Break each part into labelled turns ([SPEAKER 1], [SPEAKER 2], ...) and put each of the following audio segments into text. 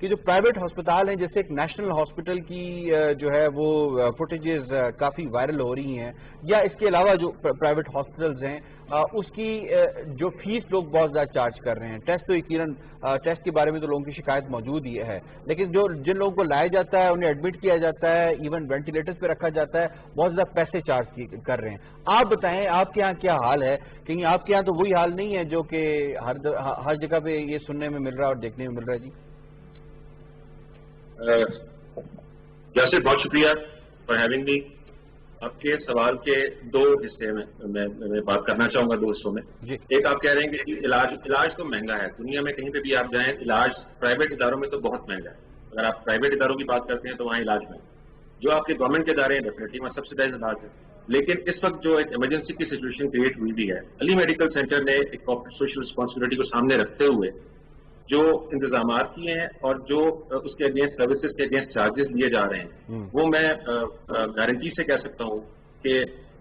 [SPEAKER 1] کہ جو پرائیویٹ ہسپتال ہیں جیسے ایک نیشنل ہاسپٹل کی جو ہے وہ فوٹیجز کافی وائرل ہو رہی ہیں، یا اس کے علاوہ جو پرائیویٹ ہاسپٹلز ہیں اس کی جو فیس لوگ بہت زیادہ چارج کر رہے ہیں. ٹیسٹ تو یقیناً ٹیسٹ کے بارے میں تو لوگوں کی شکایت موجود ہی ہے، لیکن جن لوگوں کو لایا جاتا ہے انہیں ایڈمٹ کیا جاتا ہے، ایون وینٹیلیٹرز پہ رکھا جاتا ہے، بہت زیادہ پیسے چارج کر رہے ہیں. آپ بتائیں آپ کے یہاں کیا حال ہے؟ کہیں آپ کے یہاں تو وہی حال نہیں ہے جو کہ ہر جگہ پہ یہ سننے میں مل رہا ہے اور دیکھنے میں مل رہا ہے؟ جی
[SPEAKER 2] یاسر، بہت شکریہ فار ہیونگ می. آپ کے سوال کے دو حصے میں بات کرنا چاہوں گا، دو حصوں میں. ایک آپ کہہ رہے ہیں کہ علاج تو مہنگا ہے، دنیا میں کہیں پہ بھی آپ جائیں علاج پرائیویٹ اداروں میں تو بہت مہنگا ہے. اگر آپ پرائیویٹ اداروں کی بات کرتے ہیں تو وہاں علاج مہنگا. جو آپ کے گورنمنٹ کے ادارے ہیں ڈیفینیٹلی وہاں سبسڈائز علاج ہے. لیکن اس وقت جو ایک ایمرجنسی کی سچویشن کریٹ ہوئی بھی ہے، علی میڈیکل سینٹر نے ایک کارپوریٹ سوشل رسپانسبلٹی کو سامنے رکھتے ہوئے جو انتظامات کیے ہیں اور جو اس کے اگینسٹ سروسز کے اگینسٹ چارجز لیے جا رہے ہیں، وہ میں گارنٹی سے کہہ سکتا ہوں کہ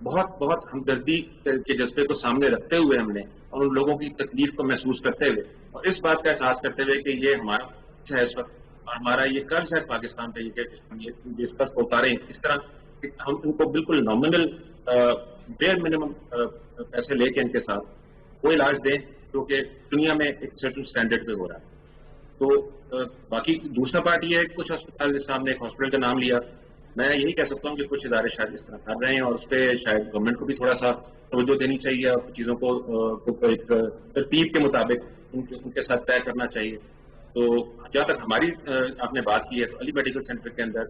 [SPEAKER 2] بہت بہت ہمدردی کے جذبے کو سامنے رکھتے ہوئے ہم نے، اور ان لوگوں کی تکلیف کو محسوس کرتے ہوئے اور اس بات کا احساس کرتے ہوئے کہ یہ ہمارا ہے اس وقت اور ہمارا یہ قرض ہے پاکستان پہ، یہ اس پر اتاریں اس طرح ہم ان کو بالکل نامنل بیئر منیمم پیسے لے کے ان کے ساتھ وہ علاج دیں جو کہ دنیا میں ایک سرٹن اسٹینڈرڈ پہ ہو رہا ہے. تو باقی دوسرا پارٹ یہ ہے کہ کچھ ہسپتال جس آپ نے ایک ہاسپٹل کا نام لیا، میں یہی کہہ سکتا ہوں کہ کچھ ادارے شاید اس طرح کر رہے ہیں اور اس پہ شاید گورنمنٹ کو بھی تھوڑا سا توجہ دینی چاہیے اور چیزوں کو ایک ترتیب کے مطابق ان کے ساتھ طے کرنا چاہیے. تو جہاں تک ہماری آپ نے بات کی ہے تو علی میڈیکل سینٹر کے اندر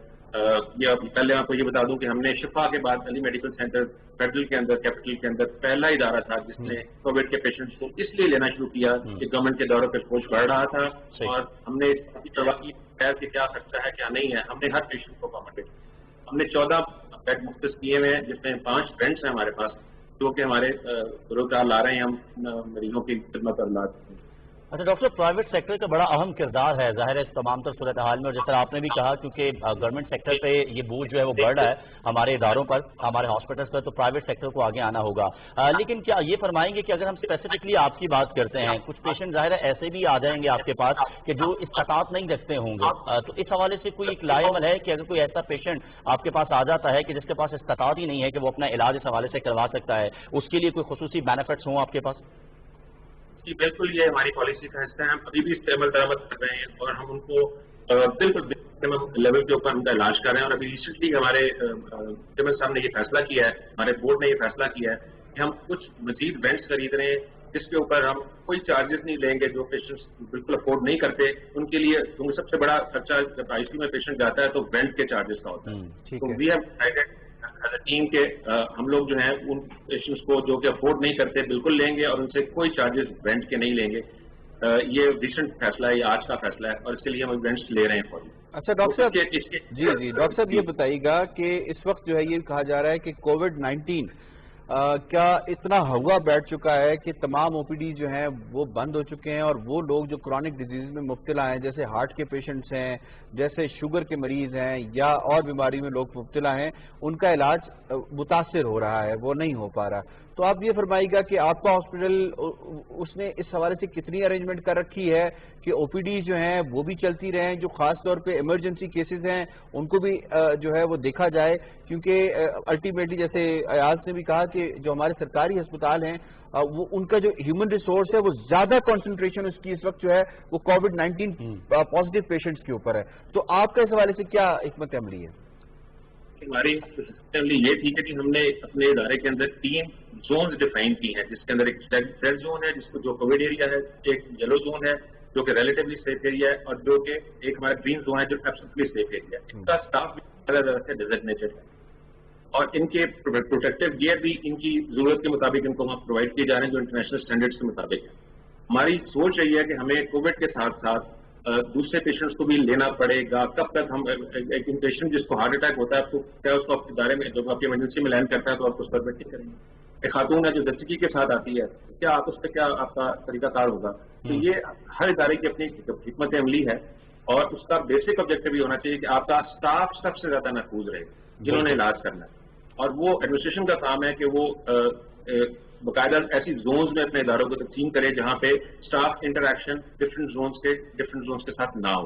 [SPEAKER 2] پہلے آپ کو یہ بتا دوں کہ ہم نے شفا کے بعد علی میڈیکل سینٹر فیڈرل کے اندر کیپٹل کے اندر پہلا ادارہ تھا جس نے کووڈ کے پیشنٹس کو اس لیے لینا شروع کیا کہ گورنمنٹ کے دوروں پہ فوج بڑھ رہا تھا اور ہم نے پرواہ کی کہ کیا سکتا ہے کیا نہیں ہے. ہم نے ہر پیشنٹ کو اکاموڈیٹ کیا. ہم نے 14 بیڈ مختص کیے ہوئے ہیں جس میں 5 بینڈس ہیں ہمارے پاس جو کہ ہمارے روزگار لا رہے ہیں ہم مریضوں کی خدمت اور علاج.
[SPEAKER 3] اچھا ڈاکٹر، پرائیویٹ سیکٹر کا بڑا اہم کردار ہے ظاہر ہے اس تمام تر صورتحال میں، اور جس طرح آپ نے بھی کہا کیونکہ گورنمنٹ سیکٹر پہ یہ بوجھ جو ہے وہ بڑھ رہا ہے ہمارے اداروں پر، ہمارے ہاسپٹلس پر، تو پرائیویٹ سیکٹر کو آگے آنا ہوگا. لیکن کیا یہ فرمائیں گے کہ اگر ہم اسپیسیفکلی آپ کی بات کرتے ہیں، کچھ پیشنٹ ظاہر ہے ایسے بھی آ جائیں گے آپ کے پاس کہ جو استطاعت نہیں رکھتے ہوں گے، تو اس حوالے سے کوئی ایک لائے عمل ہے کہ اگر کوئی ایسا پیشنٹ آپ کے پاس آ جاتا ہے کہ جس کے پاس استطاعت ہی نہیں ہے کہ وہ اپنا علاج اس حوالے سے کروا سکتا ہے، اس کے لیے کوئی خصوصی بینیفٹس ہوں آپ کے پاس؟
[SPEAKER 2] جی بالکل، یہ ہماری پالیسی کا حصہ ہے. ہم ابھی بھی اس پہ عمل درآمد کر رہے ہیں اور ہم ان کو بالکل لیول کے اوپر ان کا علاج کر رہے ہیں. اور ابھی ریسنٹلی ہمارے چیئرمین صاحب نے یہ فیصلہ کیا ہے، ہمارے بورڈ نے یہ فیصلہ کیا ہے کہ ہم کچھ مزید بینڈس خرید رہے ہیں جس کے اوپر ہم کوئی چارجز نہیں لیں گے. جو پیشنٹس بالکل افورڈ نہیں کرتے ان کے لیے، کیونکہ سب سے بڑا خرچہ جب آئی سی یو میں پیشنٹ جاتا ہے تو بینڈ کے چارجز کا ہوتا ہے. تو وی ہیو ٹیم کے ہم لوگ جو ہیں ان پیشنٹس کو جو کہ افورڈ نہیں کرتے بالکل لیں گے اور ان سے کوئی چارجز رینٹ کے نہیں لیں گے. یہ ریسنٹ فیصلہ ہے، یہ آج کا فیصلہ ہے اور اس کے لیے ہم رینٹس لے رہے ہیں فوری.
[SPEAKER 1] اچھا ڈاکٹر صاحب، جی ڈاکٹر صاحب یہ بتائیے گا کہ اس وقت جو ہے یہ کہا جا رہا ہے کہ کووڈ-19 کیا اتنا ہوا بیٹھ چکا ہے کہ تمام او پی ڈی جو ہیں وہ بند ہو چکے ہیں اور وہ لوگ جو کرونک ڈیزیز میں مبتلا ہیں، جیسے ہارٹ کے پیشنٹس ہیں، جیسے شوگر کے مریض ہیں یا اور بیماری میں لوگ مبتلا ہیں، ان کا علاج متاثر ہو رہا ہے، وہ نہیں ہو پا رہا. تو آپ یہ فرمائیے گا کہ آپ کا ہاسپٹل اس نے اس حوالے سے کتنی ارینجمنٹ کر رکھی ہے کہ او پی ڈی جو ہیں وہ بھی چلتی رہیں، جو خاص طور پہ ایمرجنسی کیسز ہیں ان کو بھی جو ہے وہ دیکھا جائے، کیونکہ الٹیمیٹلی جیسے ایاز نے بھی کہا کہ جو ہمارے سرکاری ہسپتال ہیں وہ ان کا جو ہیومن ریسورس ہے وہ زیادہ کنسنٹریشن اس کی اس وقت جو ہے وہ کووڈ-19 پازیٹیو پیشنٹس کے اوپر ہے. تو آپ کا اس حوالے سے کیا حکمت عملی ہے؟
[SPEAKER 2] ہماری یہ تھی کہ ہم نے اپنے ادارے کے اندر 3 زونز ڈیفائن کی ہیں، جس کے اندر ایک ریڈ زون ہے جس کو جو کووڈ ایریا ہے، ایک یلو زون ہے جو کہ ریلیٹیولی سیف ایریا ہے، اور جو کہ ایک ہمارا گرین زون ہے جو ایبسولوٹلی سیف ایریا ہے. ان کا اسٹاف بھی الگ الگ سے ڈیزگنیٹڈ ہے اور ان کے پروٹیکٹیو گیئر بھی ان کی ضرورت کے مطابق ان کو ہم پرووائڈ کیے جا رہے ہیں جو انٹرنیشنل اسٹینڈرڈس کے مطابق ہے. ہماری سوچ رہی ہے کہ ہمیں کووڈ کے ساتھ ساتھ دوسرے پیشنٹس کو بھی لینا پڑے گا. کب تک ہم ایک پیشنٹ جس کو ہارٹ اٹیک ہوتا ہے تو کیا اس کو آپ ادارے میں جب آپ کی ایمرجنسی میں لینڈ کرتا ہے تو آپ اس پر بیٹھ کریں گے؟ ایک خاتون ہے جو زچگی کے ساتھ آتی ہے، کیا آپ اس پہ کیا آپ کا طریقہ کار ہوگا؟ تو یہ ہر ادارے کی اپنی حکمت عملی ہے اور اس کا بیسک آبجیکٹو یہ ہونا چاہیے کہ آپ کا اسٹاف سب سے زیادہ محفوظ رہے جنہوں نے علاج کرنا ہے. اور وہ ایڈمنسٹریشن کا کام ہے کہ وہ باقاعدہ ایسی زونز میں اپنے اداروں کو تقسیم کرے جہاں پہ اسٹاف انٹریکشن ڈفرینٹ زونز کے ساتھ نہ ہو.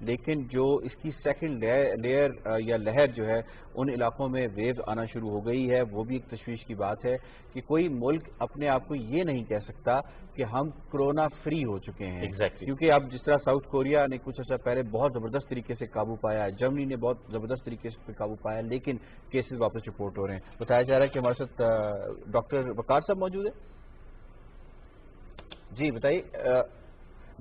[SPEAKER 1] لیکن جو اس کی سیکنڈ لیئر یا لہر جو ہے ان علاقوں میں ویو آنا شروع ہو گئی ہے، وہ بھی ایک تشویش کی بات ہے کہ کوئی ملک اپنے آپ کو یہ نہیں کہہ سکتا کہ ہم کرونا فری ہو چکے ہیں، کیونکہ اب جس طرح ساؤتھ کوریا نے کچھ عرصہ پہلے بہت زبردست طریقے سے قابو پایا ہے، جرمنی نے بہت زبردست طریقے سے قابو پایا، لیکن کیسز واپس رپورٹ ہو رہے ہیں۔ بتایا جا رہا ہے کہ ہمارے ساتھ ڈاکٹر وقار صاحب موجود ہیں۔ جی بتائیے،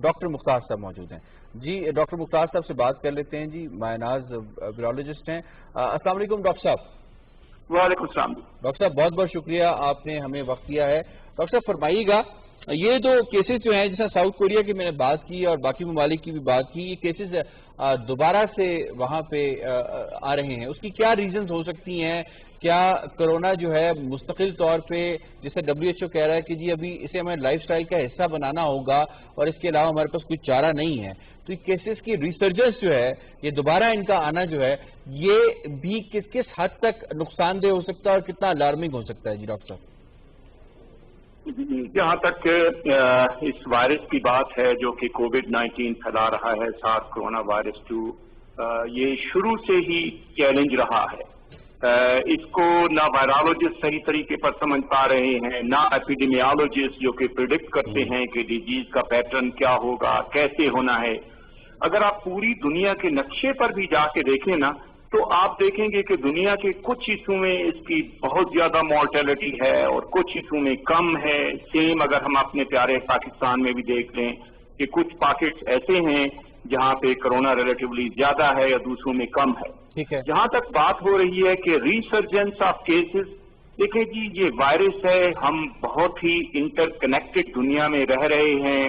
[SPEAKER 1] ڈاکٹر مختار صاحب موجود ہیں۔ جی ڈاکٹر مختار صاحب سے بات کر لیتے ہیں۔ جی مائناز ویرولوجسٹ ہیں۔ السلام علیکم ڈاکٹر صاحب۔
[SPEAKER 4] وعلیکم السلام۔
[SPEAKER 1] ڈاکٹر صاحب بہت بہت شکریہ، آپ نے ہمیں وقت دیا ہے۔ ڈاکٹر صاحب فرمائیے گا، یہ جو کیسز جو ہیں جیسا ساؤتھ کوریا کی میں نے بات کی اور باقی ممالک کی بھی بات کی، یہ کیسز دوبارہ سے وہاں پہ آ رہے ہیں، اس کی کیا ریزنز ہو سکتی ہیں؟ کیا کرونا جو ہے مستقل طور پہ جیسے WHO کہہ رہا ہے کہ جی ابھی اسے ہمیں لائف سٹائل کا حصہ بنانا ہوگا اور اس کے علاوہ ہمارے پاس کوئی چارہ نہیں ہے، تو یہ کیسز کی ریسرجنس جو ہے، یہ دوبارہ ان کا آنا جو ہے، یہ بھی کس حد تک نقصان دہ ہو سکتا ہے اور کتنا الارمنگ ہو سکتا ہے؟ جی ڈاکٹر صاحب۔
[SPEAKER 4] جہاں تک اس وائرس کی بات ہے جو کہ کووڈ-19 پھیلا رہا ہے، ساتھ کرونا وائرس 2، یہ شروع سے ہی چیلنج رہا ہے۔ اس کو نہ وائرالوجسٹ صحیح طریقے پر سمجھ پا رہے ہیں، نہ ایپیڈیمیالوجسٹ جو کہ پریڈکٹ کرتے ہیں کہ ڈیزیز کا پیٹرن کیا ہوگا، کیسے ہونا ہے۔ اگر آپ پوری دنیا کے نقشے پر بھی جا کے دیکھیں نا، تو آپ دیکھیں گے کہ دنیا کے کچھ حصوں میں اس کی بہت زیادہ مورٹیلٹی ہے اور کچھ حصوں میں کم ہے۔ سیم اگر ہم اپنے پیارے پاکستان میں بھی دیکھ لیں کہ کچھ پاکٹس ایسے ہیں جہاں پہ کرونا ریلیٹیولی زیادہ ہے یا دوسروں میں کم ہے۔ جہاں تک بات ہو رہی ہے کہ ریسرجنس آف کیسز، دیکھیں جی یہ وائرس ہے، ہم بہت ہی انٹر کنیکٹڈ دنیا میں رہ رہے ہیں۔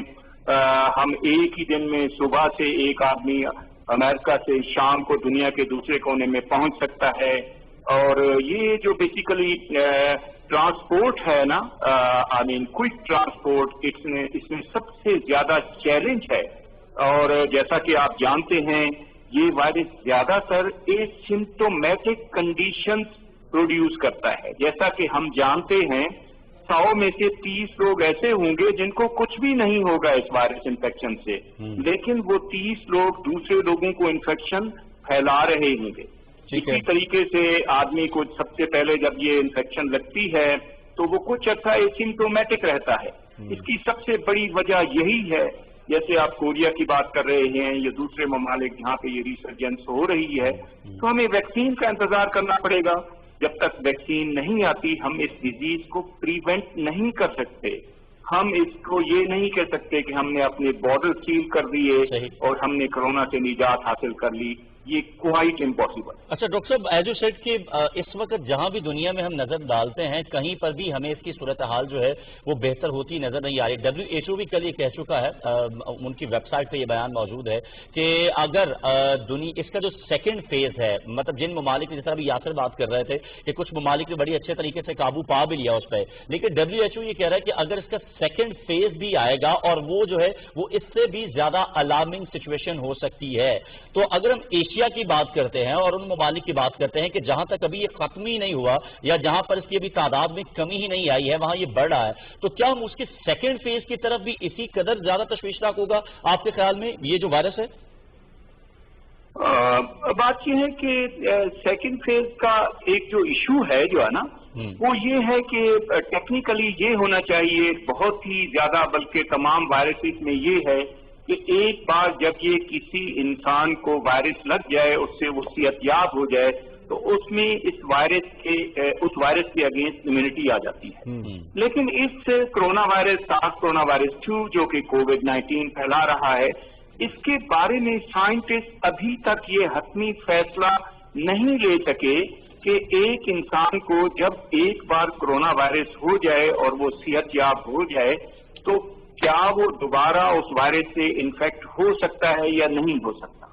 [SPEAKER 4] ہم ایک ہی دن میں صبح سے ایک آدمی امریکہ سے شام کو دنیا کے دوسرے کونے میں پہنچ سکتا ہے، اور یہ جو بیسیکلی ٹرانسپورٹ ہے نا، کوئک ٹرانسپورٹ، اس میں سب سے زیادہ چیلنج ہے۔ اور جیسا کہ آپ جانتے ہیں یہ وائرس زیادہ تر اسمپٹومیٹک کنڈیشنز پروڈیوس کرتا ہے۔ جیسا کہ ہم جانتے ہیں 100 میں سے 30 لوگ ایسے ہوں گے جن کو کچھ بھی نہیں ہوگا اس وائرس انفیکشن سے، لیکن وہ 30 لوگ دوسرے لوگوں کو انفیکشن پھیلا رہے ہوں گے۔ اسی طریقے سے آدمی کو سب سے پہلے جب یہ انفیکشن لگتی ہے تو وہ کچھ عرصہ اسمپٹومیٹک رہتا ہے۔ اس کی سب سے بڑی وجہ یہی ہے، جیسے آپ کوریا کی بات کر رہے ہیں یا دوسرے ممالک جہاں پہ یہ ریسرجنس ہو رہی ہے، تو ہمیں ویکسین کا انتظار کرنا پڑے گا۔ جب تک ویکسین نہیں آتی ہم اس ڈیزیز کو پریونٹ نہیں کر سکتے۔ ہم اس کو یہ نہیں کہہ سکتے کہ ہم نے اپنے بارڈر سیل کر دیے اور ہم نے کرونا سے نجات حاصل کر لی، یہ کوائٹ امپاسبل۔
[SPEAKER 3] اچھا ڈاکٹر صاحب، ایز یو سیڈ کہ اس وقت جہاں بھی دنیا میں ہم نظر ڈالتے ہیں کہیں پر بھی ہمیں اس کی صورتحال جو ہے وہ بہتر ہوتی نظر نہیں آ رہی۔ WHO بھی کل یہ کہہ چکا ہے، ان کی ویب سائٹ پہ یہ بیان موجود ہے کہ اگر اس کا جو سیکنڈ فیز ہے، مطلب جن ممالک جس طرح بھی یاسر بات کر رہے تھے کہ کچھ ممالک نے بڑی اچھے طریقے سے قابو پا بھی لیا اس پہ، لیکن WHO یہ کہہ رہا ہے کہ اگر اس کا سیکنڈ فیز بھی آئے گا اور وہ جو ہے وہ اس سے بھی زیادہ الارمنگ سچویشن ہو سکتی ہے۔ تو اگر ہم ایشیا کی بات کرتے ہیں اور ان ممالک کی بات کرتے ہیں کہ جہاں تک ابھی یہ ختم ہی نہیں ہوا یا جہاں پر اس کی ابھی تعداد میں کمی ہی نہیں آئی ہے وہاں یہ بڑھ رہا ہے، تو کیا ہم اس کے سیکنڈ فیز کی طرف بھی اسی قدر زیادہ تشویشناک ہوگا آپ کے خیال میں یہ جو وائرس ہے؟
[SPEAKER 4] بات یہ ہے کہ سیکنڈ فیز کا ایک جو ایشو ہے جو ہے نا، وہ یہ ہے کہ ٹیکنیکلی یہ ہونا چاہیے بہت ہی زیادہ، بلکہ تمام وائرسز میں یہ ہے کہ ایک بار جب یہ کسی انسان کو وائرس لگ جائے، اس سے وہ صحت یاب ہو جائے، تو اس میں اس وائرس کے اگینسٹ امیونٹی آ جاتی ہے۔ لیکن اس کرونا وائرس، سارس کرونا وائرس 2 جو کہ کووڈ-19 پھیلا رہا ہے، اس کے بارے میں سائنٹسٹ ابھی تک یہ حتمی فیصلہ نہیں لے سکے کہ ایک انسان کو جب ایک بار کرونا وائرس ہو جائے اور وہ صحت یاب ہو جائے تو کیا وہ دوبارہ اس وائرس سے انفیکٹ ہو سکتا ہے یا نہیں ہو سکتا۔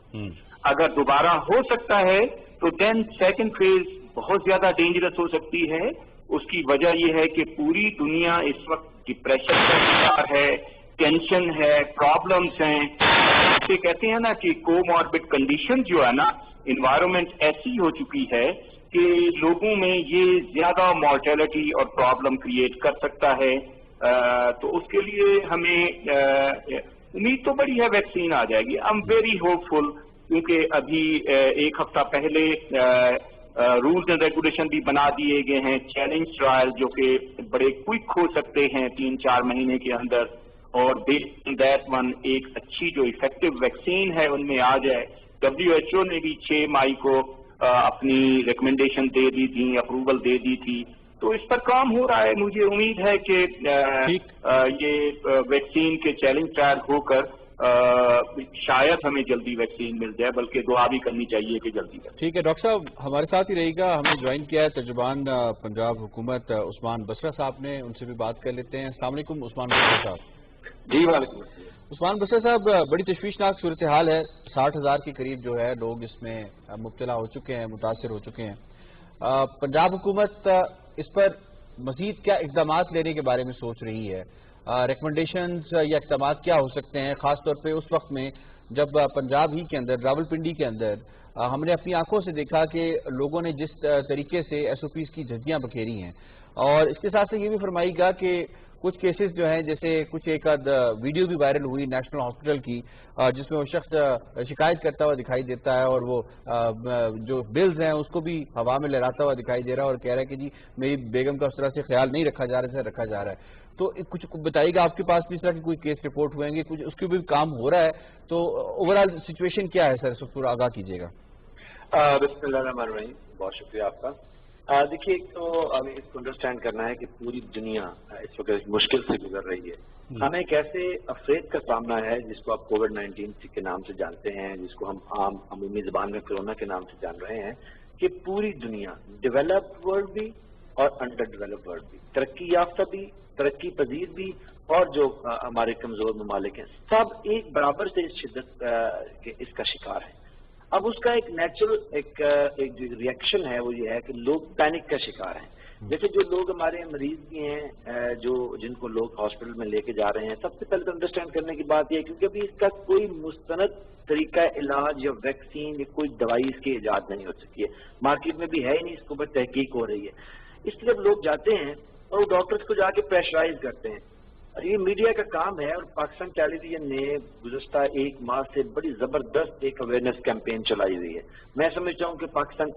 [SPEAKER 4] اگر دوبارہ ہو سکتا ہے تو دین سیکنڈ فیز بہت زیادہ ڈینجرس ہو سکتی ہے۔ اس کی وجہ یہ ہے کہ پوری دنیا اس وقت ڈپریشن کا شکار ہے، ٹینشن ہے، پرابلمس ہیں، اسے کہتے ہیں نا کہ کوماربڈ کنڈیشن جو ہے نا، انوائرمنٹ ایسی ہو چکی ہے کہ لوگوں میں یہ زیادہ مورٹیلٹی اور پرابلم کریٹ کر سکتا ہے۔ تو اس کے لیے ہمیں امید تو بڑی ہے ویکسین آ جائے گی۔ آئی ایم ویری ہوپ فل کیونکہ ابھی ایک ہفتہ پہلے رولز اینڈ ریگولیشن بھی بنا دیے گئے ہیں، چیلنج ٹرائل جو کہ بڑے کوئک ہو سکتے ہیں 3-4 مہینے کے اندر، اور بیسڈ آن دیٹ ون ایک اچھی جو افیکٹو ویکسین ہے ان میں آ جائے۔ WHO نے بھی 6 مئی کو اپنی ریکمنڈیشن دے دی تھی، اپروول دے دی تھی، تو اس پر کام ہو رہا ہے۔ مجھے امید ہے کہ یہ ویکسین کے چیلنج ٹرائل ہو کر شاید ہمیں جلدی ویکسین مل جائے، بلکہ دعا بھی کرنی چاہیے کہ جلدی کریں۔
[SPEAKER 1] ٹھیک ہے ڈاکٹر صاحب، ہمارے ساتھ ہی رہے گا، ہم نے جوائن کیا ہے ترجمان پنجاب حکومت عثمان بسرا صاحب نے، ان سے بھی بات کر لیتے ہیں۔ السلام علیکم عثمان بسرا صاحب۔
[SPEAKER 2] جی وعلیکم السلام۔
[SPEAKER 1] عثمان بسرا صاحب، بڑی تشویشناک صورتحال ہے، 60,000 کے قریب جو ہے لوگ اس میں مبتلا ہو چکے ہیں، متاثر ہو چکے ہیں۔ پنجاب حکومت اس پر مزید کیا اقدامات لینے کے بارے میں سوچ رہی ہے؟ ریکمنڈیشنز یا اقدامات کیا ہو سکتے ہیں، خاص طور پہ اس وقت میں جب پنجاب ہی کے اندر، راولپنڈی کے اندر ہم نے اپنی آنکھوں سے دیکھا کہ لوگوں نے جس طریقے سے SOPs کی جھگیاں بکھیری ہیں، اور اس کے ساتھ سے یہ بھی فرمائی گا کہ کچھ کیسز جو ہیں، جیسے کچھ ایک ویڈیو بھی وائرل ہوئی نیشنل ہاسپٹل کی، جس میں وہ شخص شکایت کرتا ہوا دکھائی دیتا ہے، اور وہ جو بلز ہیں اس کو بھی ہوا میں لہراتا ہوا دکھائی دے رہا ہے، اور کہہ رہا ہے کہ جی میری بیگم کا اس طرح سے خیال نہیں رکھا جا رہا ہے، رکھا جا رہا ہے۔ تو کچھ بتائیے گا، آپ کے پاس بھی اس طرح کی کوئی کیس رپورٹ ہوئیں گے، کچھ اس کے بھی کام ہو رہا ہے، تو اوورآل سچویشن کیا ہے سر، اس کو آگاہ کیجیے گا۔
[SPEAKER 5] بسم اللہ الرحمن الرحیم، بہت شکریہ آپ کا۔ دیکھیے، ایک تو ہمیں اس کو انڈرسٹینڈ کرنا ہے کہ پوری دنیا اس وقت مشکل سے گزر رہی ہے۔ ہمیں ایک ایسے افراد کا سامنا ہے جس کو آپ کووڈ-19 کے نام سے جانتے ہیں، جس کو ہم عام عمومی زبان میں کورونا کے نام سے جان رہے ہیں، کہ پوری دنیا، ڈیولپڈ ورلڈ بھی اور انڈر ڈیولپڈ ورلڈ بھی، ترقی یافتہ بھی، ترقی پذیر بھی، اور جو ہمارے کمزور ممالک ہیں، سب ایک برابر سے اس شدت اس کا شکار ہیں۔ اب اس کا ایک نیچرل ایک جو ریئیکشن ہے وہ یہ ہے کہ لوگ پینک کا شکار ہیں۔ جیسے جو لوگ ہمارے مریض بھی ہیں، جن کو لوگ ہاسپٹل میں لے کے جا رہے ہیں، سب سے پہلے تو انڈرسٹینڈ کرنے کی بات یہ ہے کیونکہ ابھی اس کا کوئی مستند طریقہ علاج یا ویکسین یا کوئی دوائی اس کی ایجاد نہیں ہو سکی ہے، مارکیٹ میں بھی ہے ہی نہیں، اس کے اوپر تحقیق ہو رہی ہے۔ اس لیے لوگ جاتے ہیں اور وہ ڈاکٹرز کو جا کے پریشرائز کرتے ہیں، اور یہ میڈیا کا کام ہے، اور پاکستان ٹیلی ویژن نے گزشتہ 1 ماہ سے بڑی زبردست ایک اویئرنیس کیمپین چلائی ہوئی ہے۔ میں سمجھتا ہوں کہ پاکستان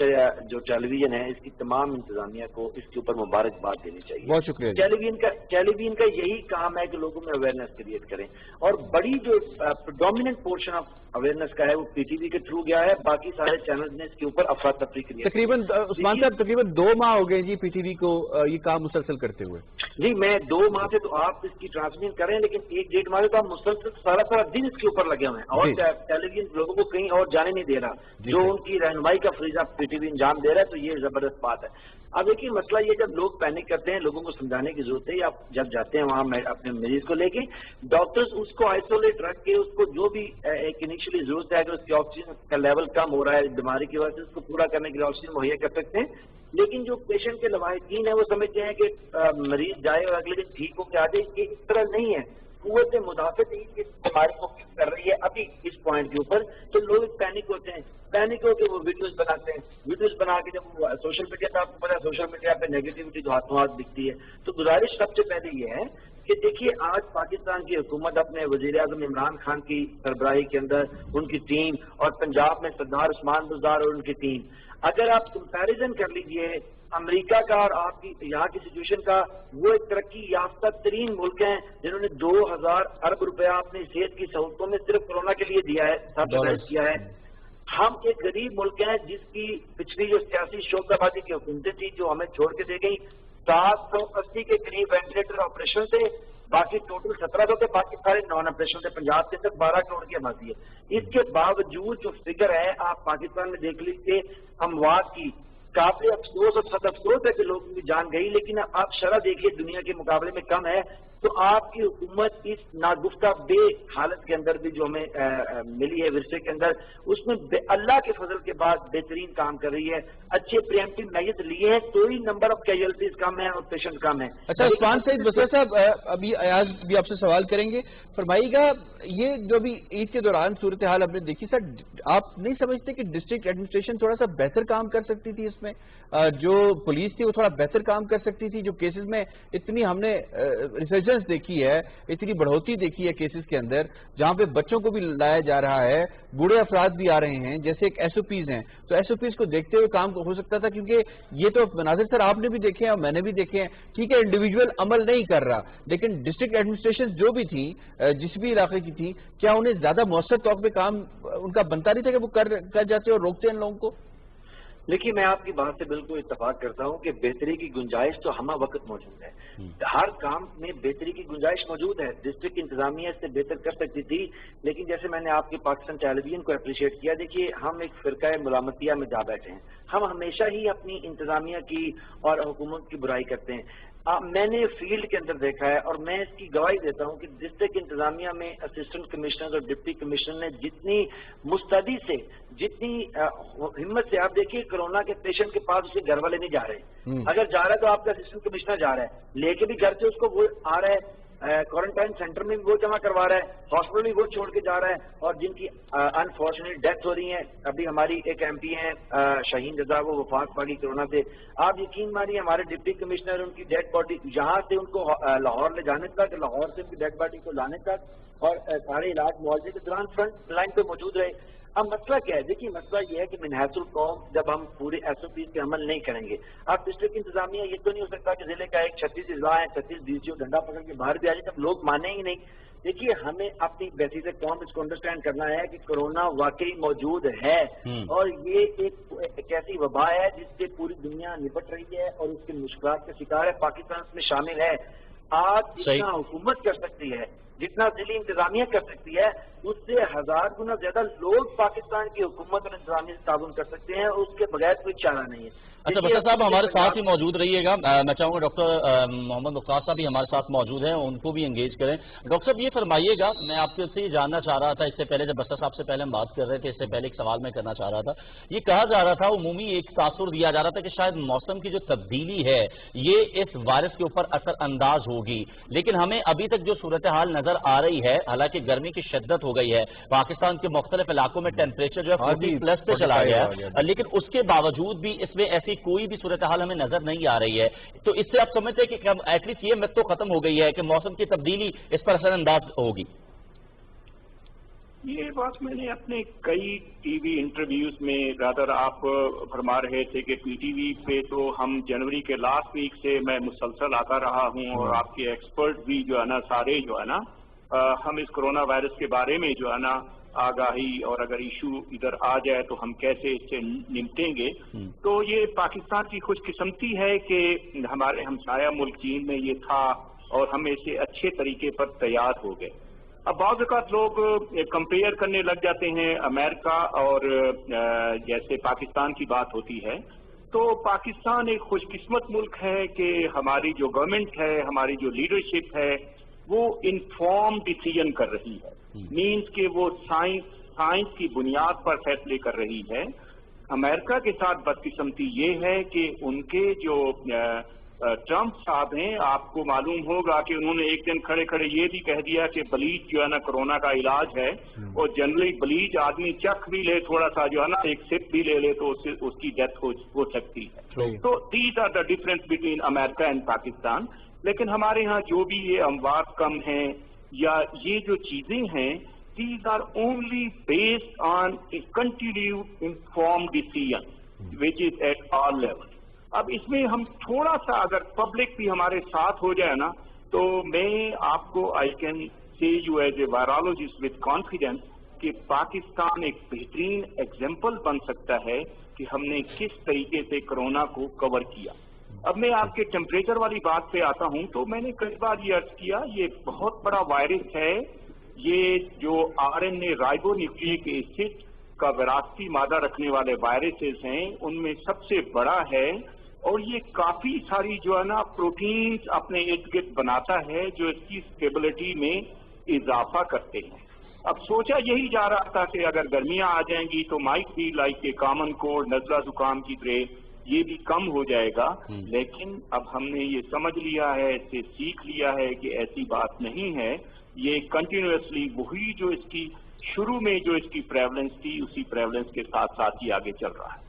[SPEAKER 5] جو ٹیلی ویژن ہے، اس کی تمام انتظامیہ کو اس کے اوپر مبارکباد دینی چاہیے۔
[SPEAKER 1] بہت شکریہ۔
[SPEAKER 5] ٹیلی ویژن کا یہی کام ہے کہ لوگوں میں اویئرنیس کریٹ کریں، اور بڑی جو پریڈومیننٹ پورشن آف اویئرنیس کا ہے وہ PTV کے تھرو گیا ہے، باقی سارے چینلز نے اس کے اوپر افراتفری کری ہے۔
[SPEAKER 1] تقریباً عثمان صاحب تقریباً 2 ماہ ہو گئے جی PTV کو یہ کام مسلسل کرتے ہوئے۔
[SPEAKER 5] جی، میں 2 ماہ سے تو آپ اس کی ٹرانسمیشن کر رہے ہیں، لیکن 1-1.5 ماہ سے تو آپ مسلسل سارا دن اس کے اوپر لگے ہوئے ہیں، اور ٹیلی ویژن لوگوں کو کہیں اور جانے نہیں دے رہا، جو ان کی رہنمائی کا فریضہ PTV انجام دے رہا ہے، تو یہ زبردست بات ہے۔ اب دیکھیے، مسئلہ یہ جب لوگ پینک کرتے ہیں، لوگوں کو سمجھانے کی ضرورت ہے۔ آپ جب جاتے ہیں وہاں اپنے مریض کو لے کے، ڈاکٹرز اس کو آئسولیٹ رکھ کے، اس کو جو بھی ایک انیشلی ضرورت ہے، اگر اس کی آکسیجن کا لیول کم ہو رہا ہے بیماری کی وجہ سے، اس کو پورا کرنے کے لیے آکسیجن مہیا کر سکتے ہیں۔ لیکن جو پیشنٹ کے لواحقین ہیں وہ سمجھتے ہیں کہ مریض جائے اور اگلے دن ٹھیک ہو کے آ جائے، یہ اس طرح نہیں ہے۔ قوت مدافعت اس بیماری کو فکس کر رہی ہے ابھی اس پوائنٹ کے اوپر، تو لوگ پینک ہوتے ہیں، پینک ہو کے وہ ویڈیوز بناتے ہیں، ویڈیوز بنا کے جب وہ سوشل میڈیا پہ، آپ کو پتا ہے سوشل میڈیا پہ نیگیٹیوٹی تو ہاتھوں ہاتھ دکھتی ہے۔ تو گزارش سب سے پہلے یہ ہے کہ دیکھیے، آج پاکستان کی حکومت اپنے وزیر اعظم عمران خان کی سربراہی کے اندر ان کی ٹیم، اور پنجاب میں سردار عثمان بزدار اور ان کی ٹیم، اگر آپ کمپیریزن کر لیجئے امریکہ کا اور آپ کی یہاں کی سچویشن کا، وہ ایک ترقی یافتہ ترین ملک ہیں جنہوں نے 2000 ارب روپیہ اپنی صحت کی سہولتوں میں صرف کورونا کے لیے دیا ہے، سبسائڈ کیا ہے۔ ہم ایک غریب ملک ہیں جس کی پچھلی جو سیاسی شوق آبادی کی حکومتیں تھی جو ہمیں چھوڑ کے دے گئی، 780 کے قریب وینٹیلیٹر آپریشن تھے، باقی ٹوٹل 1700 تھے، باقی سارے نان آپریشن تھے۔ پنجاب کے اندر 12 کروڑ کی آبادی ہے، اس کے باوجود جو فگر ہے آپ پاکستان میں دیکھ لیجیے اموات کی، قابل افسوس اور سخت افسوس ہے کہ لوگوں کی جان گئی، لیکن آپ شرح دیکھیے دنیا کے مقابلے میں کم ہے۔ تو آپ کی حکومت اس ناگفتہ بے حالت کے اندر بھی جو ہمیں ملی ہے ورثے کے اندر، اس میں اللہ کے فضل کے بعد بہترین کام کر رہی ہے۔ اچھے پریمپٹیو میجرز لیے ہیں، تو ہی نمبر آف کیجوالٹیز کم ہیں اور پیشنٹ کم ہیں۔
[SPEAKER 1] اچھا عثمان سعید بسرا صاحب، ابھی ایاز بھی آپ سے سوال کریں گے، فرمائیے گا یہ جو بھی عید کے دوران صورتحال ہم نے دیکھی، سر آپ نہیں سمجھتے کہ ڈسٹرکٹ ایڈمنسٹریشن تھوڑا سا بہتر کام کر سکتی تھی؟ اس میں جو پولیس تھی وہ تھوڑا بہتر کام کر سکتی تھی، جو کیسز میں اتنی ہم نے ریسرچر ریزرجنس دیکھی ہے, اتنی بڑھوتری دیکھی ہے کیسز کے اندر, جہاں پہ بچوں کو بھی لایا جا رہا ہے, بوڑھے افراد بھی آ رہے ہیں, جیسے ایک ایس او پیز ہیں, تو ایس او پیز کو دیکھتے ہوئے کام ہو سکتا تھا, کیونکہ یہ تو مناظر سر آپ نے بھی دیکھے ہیں اور میں نے بھی دیکھے ہیں, ٹھیک ہے انڈیویجول عمل نہیں کر رہا, لیکن ڈسٹرکٹ ایڈمنسٹریشن جو بھی تھی, جس بھی علاقے کی تھی, کیا انہیں زیادہ مؤثر طور پہ کام ان کا بنتا نہیں تھا کہ وہ کر جاتے اور روکتے ہیں ان لوگوں کو؟
[SPEAKER 5] دیکھیے میں آپ کی بات سے بالکل اتفاق کرتا ہوں کہ بہتری کی گنجائش تو ہمہ وقت موجود ہے, ہر کام میں بہتری کی گنجائش موجود ہے. ڈسٹرکٹ انتظامیہ اس سے بہتر کر سکتی تھی, لیکن جیسے میں نے آپ کے پاکستان ٹیلی ویژن کو اپریشیٹ کیا, دیکھیے ہم ایک فرقہ ملامتیہ میں جا بیٹھے ہیں, ہم ہمیشہ ہی اپنی انتظامیہ کی اور حکومت کی برائی کرتے ہیں. میں نے فیلڈ کے اندر دیکھا ہے اور میں اس کی گواہی دیتا ہوں کہ ڈسٹرکٹ انتظامیہ میں اسسٹنٹ کمشنر اور ڈپٹی کمشنر نے جتنی مستعدی سے, جتنی ہمت سے, آپ دیکھیے کرونا کے پیشنٹ کے پاس اسے گھر والے نہیں جا رہے, اگر جا رہا ہے تو آپ کا اسسٹنٹ کمشنر جا رہا ہے, لے کے بھی گھر سے اس کو وہ آ رہا ہے, کوارنٹائن سینٹر میں بھی وہ جمع کروا رہا ہے, ہاسپٹل بھی وہ چھوڑ کے جا رہا ہے, اور جن کی انفارچونیٹ ڈیتھ ہو رہی ہیں, ابھی ہماری ایک ایم پی ہیں شاہین رضا, وہ وفات پا گئی کورونا سے. آپ یقین مانیے ہمارے ڈپٹی کمشنر ان کی ڈیڈ باڈی یہاں سے ان کو لاہور لے جانے تک, لاہور سے ان کی ڈیڈ باڈی کو لانے تک, اور سارے علاج معاوضے کے دوران فرنٹ لائن پہ موجود رہے. اب مسئلہ کیا ہے؟ دیکھیے مسئلہ یہ ہے کہ من حیث القوم جب ہم پورے ایس او پیز پہ عمل نہیں کریں گے, اب ڈسٹرکٹ انتظامیہ یہ تو نہیں ہو سکتا کہ ضلع کا ایک 36 اضلاع ہے, 36 ڈی سی او ڈنڈا پکڑ کے باہر بھی آ جائے, تب لوگ مانیں ہی نہیں. دیکھیے ہمیں اپنی بیسس قوم اس کو انڈرسٹینڈ کرنا ہے کہ کورونا واقعی موجود ہے, اور یہ ایک ایسی وبا ہے جس سے پوری دنیا نپٹ رہی ہے اور اس کے مشکلات کا شکار ہے, پاکستان اس میں شامل ہے. آج جتنا حکومت کر سکتی ہے, جتنا ضلعی انتظامیہ کر سکتی ہے, اس سے 1000 گنا زیادہ لوگ پاکستان کی حکومت اور انتظامیہ سے تعاون کر سکتے ہیں, اور اس کے بغیر کوئی چارہ نہیں ہے.
[SPEAKER 3] اچھا بشر صاحب ہمارے ساتھ ہی موجود رہیے گا, میں چاہوں گا ڈاکٹر محمد مختار صاحب بھی ہمارے ساتھ موجود ہیں, ان کو بھی انگیج کریں. ڈاکٹر صاحب یہ فرمائیے گا, میں آپ سے یہ جاننا چاہ رہا تھا, اس سے پہلے جب بشر صاحب سے پہلے ہم بات کر رہے تھے, اس سے پہلے ایک سوال میں کرنا چاہ رہا تھا. یہ کہا جا رہا تھا, عمومی ایک تاثر دیا جا رہا تھا کہ شاید موسم کی جو تبدیلی ہے یہ اس وائرس کے اوپر اثر انداز ہوگی, لیکن ہمیں ابھی تک جو صورتحال نظر آ رہی ہے, حالانکہ گرمی کی شدت ہو گئی ہے, پاکستان کے مختلف علاقوں میں ٹیمپریچر جو ہے 40+ پہ چلا گیا ہے, لیکن اس کے باوجود بھی اس میں ایسی کوئی بھی صورتحال ہمیں نظر نہیں آ رہی ہے. تو اس سے آپ سمجھتے ہیں کہ ایٹ لیسٹ یہ مت تو ختم ہو گئی ہے کہ موسم کی تبدیلی اس پر اثر انداز ہوگی؟
[SPEAKER 4] یہ بات میں نے اپنے کئی ٹی وی انٹرویوز میں, رادر آپ فرما رہے تھے کہ پی ٹی وی پہ تو ہم جنوری کے لاسٹ ویک سے میں مسلسل آتا رہا ہوں, اور آپ کے ایکسپرٹ بھی جو ہے نا سارے جو ہے نا ہم اس کرونا وائرس کے بارے میں جو ہے نا آگاہی, اور اگر ایشو ادھر آ جائے تو ہم کیسے اس سے نمٹیں گے. تو یہ پاکستان کی خوش قسمتی ہے کہ ہمارے ہمسایہ ملک چین میں یہ تھا اور ہم اسے اچھے طریقے پر تیار ہو گئے. اب بعض اوقات لوگ کمپیئر کرنے لگ جاتے ہیں امریکہ اور جیسے پاکستان کی بات ہوتی ہے, تو پاکستان ایک خوش قسمت ملک ہے کہ ہماری جو گورنمنٹ ہے, ہماری جو لیڈرشپ ہے, وہ انفارم ڈیسیژن کر رہی ہے, مینس کہ وہ سائنس کی بنیاد پر فیصلے کر رہی ہے. امریکہ کے ساتھ بدقسمتی یہ ہے کہ ان کے جو ٹرمپ صاحب ہیں, آپ کو معلوم ہوگا کہ انہوں نے ایک دن کھڑے کھڑے یہ بھی کہہ دیا کہ بلیچ جو ہے نا کورونا کا علاج ہے, اور جنرلی بلیچ آدمی چکھ بھی لے تھوڑا سا جو ہے نا, ایک سپ بھی لے لے تو اس کی ڈیتھ ہو سکتی ہے. تو these are the difference between America and Pakistan. لیکن ہمارے ہاں جو بھی یہ اموات کم ہیں یا یہ جو چیزیں ہیں, these are only based on a continued informed decision which is at all levels. اب اس میں ہم تھوڑا سا اگر پبلک بھی ہمارے ساتھ ہو جائے نا, تو میں آپ کو I can see you as a virologist with confidence کہ پاکستان ایک بہترین ایگزامپل بن سکتا ہے کہ ہم نے کس طریقے سے کورونا کو کور کیا. اب میں آپ کے ٹیمپریچر والی بات پہ آتا ہوں, تو میں نے کئی بار یہ عرض کیا, یہ بہت بڑا وائرس ہے. یہ جو RNA رائبو نیوکلیک ایسڈ کا وراثتی مادہ رکھنے والے وائرسز ہیں, ان میں سب سے بڑا ہے, اور یہ کافی ساری جو ہے نا پروٹینز اپنے ارد گرد بناتا ہے جو اس کی اسٹیبلٹی میں اضافہ کرتے ہیں. اب سوچا یہی جا رہا تھا کہ اگر گرمیاں آ جائیں گی تو might be like a common cold, نزلہ زکام کی طرح یہ بھی کم ہو جائے گا. لیکن اب ہم نے یہ سمجھ لیا ہے, اس سے سیکھ لیا ہے کہ ایسی بات نہیں ہے. یہ کنٹینیوسلی وہی جو اس کی شروع میں جو اس کی پریولنس تھی, اسی پریولنس کے ساتھ ساتھ ہی آگے چل رہا ہے.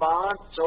[SPEAKER 5] 500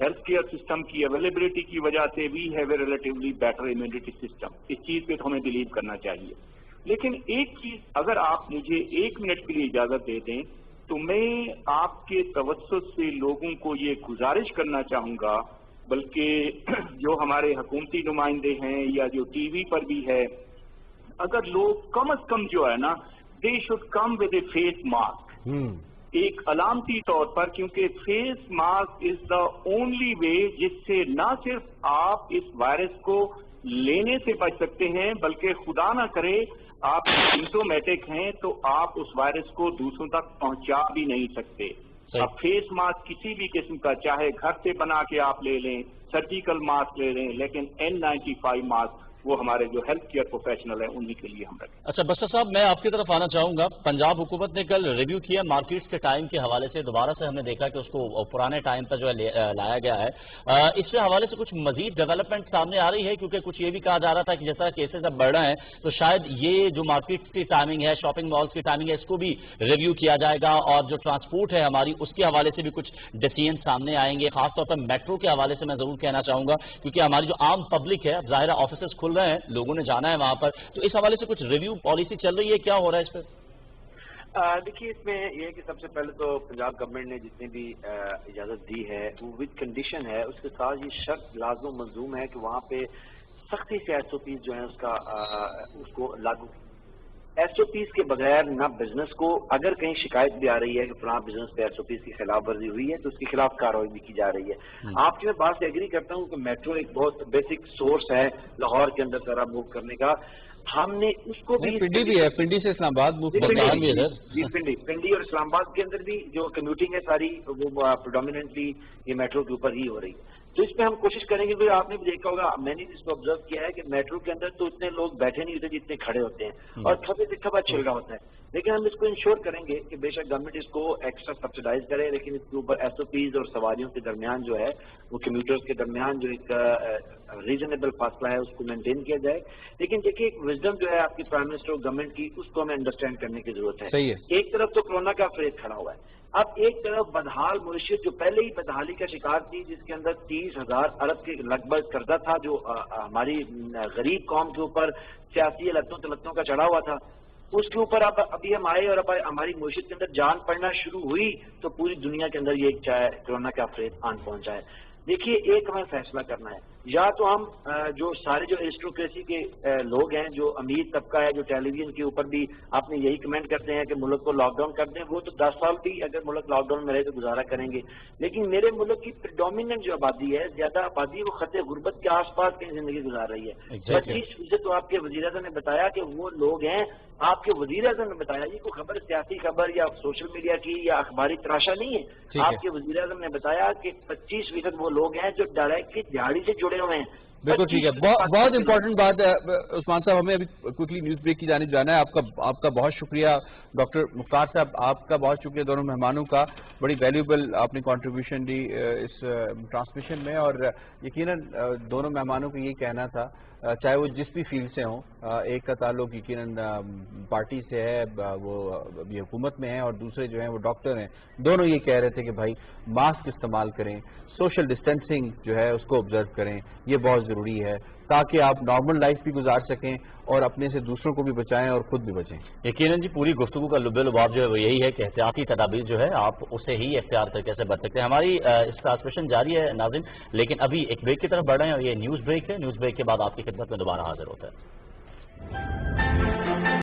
[SPEAKER 4] ہیلتھ کیئر سسٹم کی اویلیبلٹی کی وجہ سے we have a relatively better immunity system. اس چیز پہ تو ہمیں بلیو کرنا چاہیے. لیکن ایک چیز اگر آپ مجھے 1 منٹ کے لیے اجازت دے دیں تو میں آپ کے توسط سے لوگوں کو یہ گزارش کرنا چاہوں گا، بلکہ جو ہمارے حکومتی نمائندے ہیں یا جو ٹی وی پر بھی ہے، اگر لوگ کم از کم جو ہے نا they should come with a face mask, ایک علامتی طور پر، کیونکہ face mask is the only way جس سے نہ صرف آپ اس وائرس کو لینے سے بچ سکتے ہیں بلکہ خدا نہ کرے آپ سمپٹومیٹک ہیں تو آپ اس وائرس کو دوسروں تک پہنچا بھی نہیں سکتے. اب فیس ماسک کسی بھی قسم کا، چاہے گھر سے بنا کے آپ لے لیں، سرجیکل ماسک لے لیں، لیکن N95 ماسک وہ ہمارے جو ہیلتھ کیئر پروفیشنل ہیں انہی کے لیے ہم رکھیں.
[SPEAKER 3] اچھا بشر صاحب، میں آپ کی طرف آنا چاہوں گا. پنجاب حکومت نے کل ریویو کیا مارکیٹس کے ٹائم کے حوالے سے، دوبارہ سے ہم نے دیکھا کہ اس کو پرانے ٹائم پر جو ہے لایا گیا ہے. اس کے حوالے سے کچھ مزید ڈیولپمنٹ سامنے آ رہی ہے؟ کیونکہ کچھ یہ بھی کہا جا رہا تھا کہ جیسا کیسز اب بڑھ رہے ہیں تو شاید یہ جو مارکیٹس کی ٹائمنگ ہے، شاپنگ مالس کی ٹائمنگ ہے، اس کو بھی ریویو کیا جائے گا، اور جو ٹرانسپورٹ ہے ہماری اس کے حوالے سے بھی کچھ ڈیسیژن سامنے آئیں گے. خاص طور پر میٹرو کے حوالے سے میں ضرور کہنا چاہوں گا، کیونکہ ہماری جو عام پبلک ہے، ظاہر آفیسز کھل رہے ہیں، لوگوں نے جانا ہے وہاں پر، تو اس حوالے سے کچھ ریویو پالیسی چل رہی ہے، کیا ہو رہا ہے اس پہ؟
[SPEAKER 5] دیکھیے، اس میں یہ ہے کہ سب سے پہلے تو پنجاب گورنمنٹ نے جتنی بھی اجازت دی ہے وہ ود کنڈیشن ہے. اس کے ساتھ یہ شرط لازم و ملزوم ہے کہ وہاں پہ سختی سے SOPs جو ہیں اس کو لاگو. SOPs کے بغیر نہ بزنس کو، اگر کہیں شکایت بھی آ رہی ہے کہ فلاں بزنس پہ SOPs کی خلاف ورزی ہوئی ہے تو اس کے خلاف کارروائی بھی کی جا رہی ہے. آپ کی میں بات سے ایگری کرتا ہوں کہ میٹرو ایک بہت بیسک سورس ہے لاہور کے اندر سارا موو کرنے کا. ہم نے اس کو بھی
[SPEAKER 1] پنڈی ہے، پنڈی سے اسلام آباد
[SPEAKER 5] پنڈی اور اسلام آباد کے اندر بھی جو کمیوٹنگ ہے ساری وہ پریڈومیننٹلی یہ میٹرو کے اوپر ہی ہو رہی ہے. تو اس پہ ہم کوشش کریں گے. آپ نے بھی دیکھا ہوگا، میں نے اس کو آبزرو کیا ہے کہ میٹرو کے اندر تو اتنے لوگ بیٹھے نہیں ہوتے جتنے کھڑے ہوتے ہیں، اور کھبے سے کھبا چھل رہا ہوتا ہے. لیکن ہم اس کو انشور کریں گے کہ بے شک گورنمنٹ اس کو ایکسٹرا سبسیڈائز کرے، لیکن اس کے اوپر SOPs اور سواریوں کے درمیان جو ہے وہ کمیوٹرز کے درمیان جو ایک ریزنیبل فاصلہ ہے اس کو مینٹین کیا جائے. لیکن دیکھیے، ایک وزڈم جو ہے آپ کی پرائم منسٹر اور گورنمنٹ کی، اس کو ہمیں انڈرسٹینڈ کرنے کی ضرورت ہے. ایک طرف تو کورونا کا فریز کھڑا ہوا ہے، اب ایک طرف بدحال معیشت جو پہلے ہی بدحالی کا شکار تھی، جس کے اندر 30,000 ارب کے لگ بھگ قرضہ تھا جو ہماری غریب قوم کے اوپر سیاسی لتوں تلتوں کا چڑھا ہوا تھا. اس کے اوپر ابھی ہم آئے اور اب ہماری معیشت کے اندر جان پڑنا شروع ہوئی تو پوری دنیا کے اندر یہ کورونا کا فریز آن پہنچا ہے. دیکھیے، ایک ہمیں فیصلہ کرنا ہے، یا تو ہم جو سارے جو ایرسٹوکریسی کے لوگ ہیں، جو امیر طبقہ ہے، جو ٹیلی ویژن کے اوپر بھی آپ نے یہی کمنٹ کرتے ہیں کہ ملک کو لاک ڈاؤن کر دیں، وہ تو 10 سال بھی اگر ملک لاک ڈاؤن میں رہے تو گزارا کریں گے. لیکن میرے ملک کی پریڈومیننٹ جو آبادی ہے، زیادہ آبادی، وہ خط غربت کے آس پاس کہیں زندگی گزار رہی ہے. 25% تو آپ کے وزیر اعظم نے بتایا کہ وہ لوگ ہیں. آپ کے وزیر اعظم نے بتایا، یہ کوئی خبر سیاسی خبر یا سوشل میڈیا کی یا اخباری تراشا نہیں ہے. آپ کے وزیر اعظم نے بتایا کہ 25% وہ لوگ ہیں جو ڈائریکٹلی دیہڑی سے جڑے ہوئے ہیں.
[SPEAKER 1] بالکل ٹھیک ہے. بہت امپورٹنٹ بات ہے عثمان صاحب. ہمیں ابھی کوئکلی نیوز بریک کی جانب جانا ہے. آپ کا بہت شکریہ ڈاکٹر مختار صاحب، آپ کا بہت شکریہ دونوں مہمانوں کا. بڑی ویلیوبل آپ نے کنٹریبیوشن دی اس ٹرانسمیشن میں، اور یقیناً دونوں مہمانوں کو یہ کہنا تھا، چاہے وہ جس بھی فیلڈ سے ہوں. ایک کا تعلق یقیناً پارٹی سے ہے، وہ ابھی حکومت میں ہیں، اور دوسرے جو ہیں وہ ڈاکٹر ہیں. دونوں یہ کہہ رہے تھے کہ بھائی ماسک استعمال کریں، سوشل ڈسٹینسنگ جو ہے اس کو آبزرو کریں، یہ بہت ضروری ہے تاکہ آپ نارمل لائف بھی گزار سکیں اور اپنے سے دوسروں کو بھی بچائیں اور خود بھی بچیں.
[SPEAKER 3] یقیناً جی، پوری گفتگو کا لب لباب جو ہے وہ یہی ہے کہ احتیاطی تدابیر جو ہے آپ اسے ہی اختیار کر کیسے بچ سکتے ہیں. ہماری اس ٹرانسمیشن جاری ہے ناظرین، لیکن ابھی ایک بریک کی طرف بڑھ رہے ہیں، اور یہ نیوز بریک ہے. نیوز بریک کے بعد آپ کی خدمت میں دوبارہ حاضر ہوتا ہے.